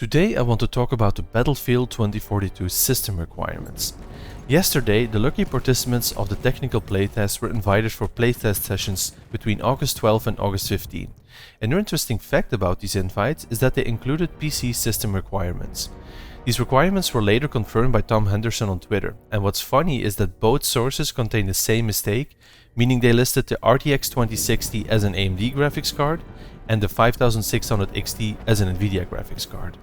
Today I want to talk about the Battlefield 2042 system requirements. Yesterday, the lucky participants of the technical playtest were invited for playtest sessions between August 12 and August 15. An interesting fact about these invites is that they included PC system requirements. These requirements were later confirmed by Tom Henderson on Twitter, and what's funny is that both sources contain the same mistake, meaning they listed the RTX 2060 as an AMD graphics card and the 5600 XT as an Nvidia graphics card.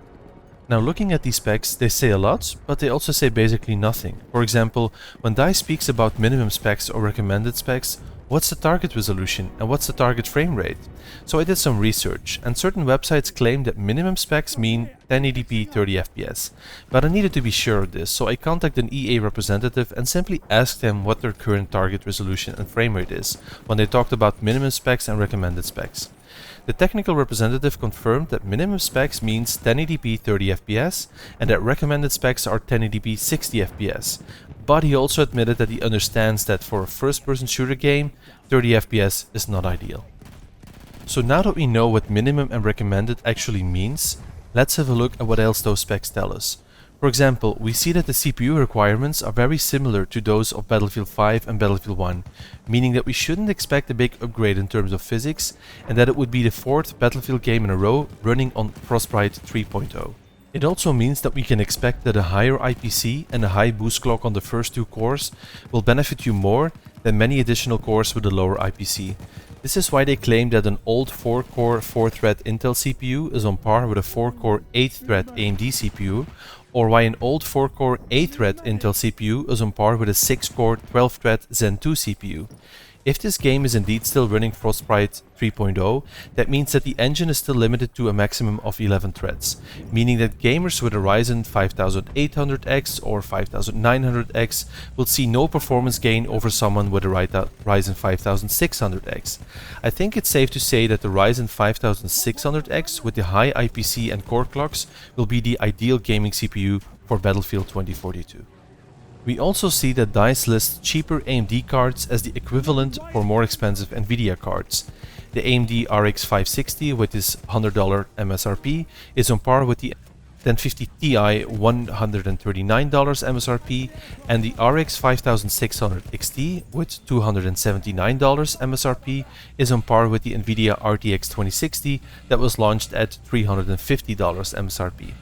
Now, looking at these specs, they say a lot, but they also say basically nothing. For example, when DICE speaks about minimum specs or recommended specs, what's the target resolution and what's the target frame rate? So I did some research, and certain websites claim that minimum specs mean 1080p 30 FPS. But I needed to be sure of this, so I contacted an EA representative and simply asked them what their current target resolution and frame rate is when they talked about minimum specs and recommended specs. The technical representative confirmed that minimum specs means 1080p 30 FPS and that recommended specs are 1080p 60 FPS. But he also admitted that he understands that for a first-person shooter game, 30 FPS is not ideal. So now that we know what minimum and recommended actually means, let's have a look at what else those specs tell us. For example, we see that the CPU requirements are very similar to those of Battlefield 5 and Battlefield 1, meaning that we shouldn't expect a big upgrade in terms of physics, and that it would be the fourth Battlefield game in a row running on Frostbite 3.0. It also means that we can expect that a higher IPC and a high boost clock on the first two cores will benefit you more than many additional cores with a lower IPC. This is why they claim that an old 4-core 4-thread Intel CPU is on par with a 4-core 8-thread AMD CPU, or why an old 4-core 8-thread Intel CPU is on par with a 6-core 12-thread Zen 2 CPU. If this game is indeed still running Frostbite 3.0, that means that the engine is still limited to a maximum of 11 threads, meaning that gamers with a Ryzen 5800X or 5900X will see no performance gain over someone with a Ryzen 5600X. I think it's safe to say that the Ryzen 5600X with the high IPC and core clocks will be the ideal gaming CPU for Battlefield 2042. We also see that DICE lists cheaper AMD cards as the equivalent for more expensive Nvidia cards. The AMD RX 560 with its $100 MSRP is on par with the 1050 Ti $139 MSRP, and the RX 5600 XT with $279 MSRP is on par with the Nvidia RTX 2060 that was launched at $350 MSRP.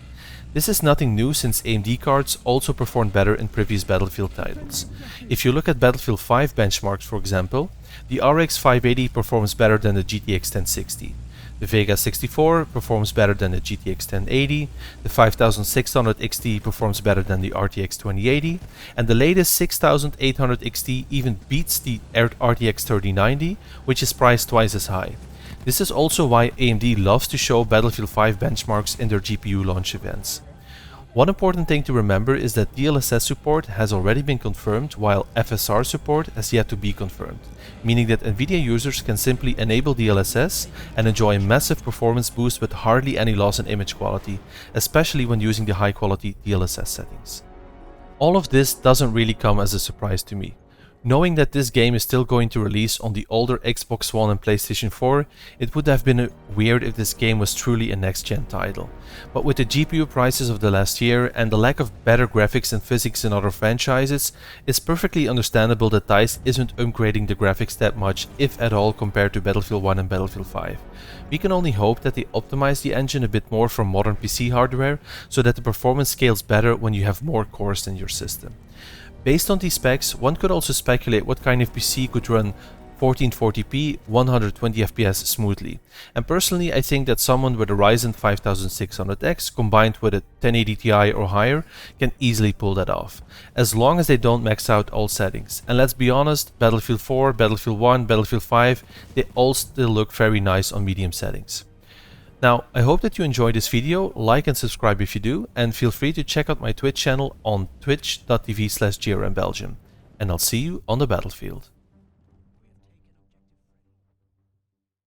This is nothing new since AMD cards also performed better in previous Battlefield titles. If you look at Battlefield 5 benchmarks, for example, the RX 580 performs better than the GTX 1060. The Vega 64 performs better than the GTX 1080, the 5600 XT performs better than the RTX 2080, and the latest 6800 XT even beats the RTX 3090, which is priced twice as high. This is also why AMD loves to show Battlefield 5 benchmarks in their GPU launch events. One important thing to remember is that DLSS support has already been confirmed while FSR support has yet to be confirmed, meaning that Nvidia users can simply enable DLSS and enjoy a massive performance boost with hardly any loss in image quality, especially when using the high quality DLSS settings. All of this doesn't really come as a surprise to me. Knowing that this game is still going to release on the older Xbox One and PlayStation 4, it would have been weird if this game was truly a next-gen title. But with the GPU prices of the last year and the lack of better graphics and physics in other franchises, it's perfectly understandable that DICE isn't upgrading the graphics that much, if at all, compared to Battlefield 1 and Battlefield 5. We can only hope that they optimize the engine a bit more from modern PC hardware, so that the performance scales better when you have more cores in your system. Based on these specs, one could also speculate what kind of PC could run 1440p 120 FPS smoothly. And personally, I think that someone with a Ryzen 5600X combined with a 1080 Ti or higher can easily pull that off, as long as they don't max out all settings. And let's be honest, Battlefield 4, Battlefield 1, Battlefield 5, they all still look very nice on medium settings. Now, I hope that you enjoyed this video, like and subscribe if you do, and feel free to check out my Twitch channel on twitch.tv/grmbelgium. And I'll see you on the battlefield.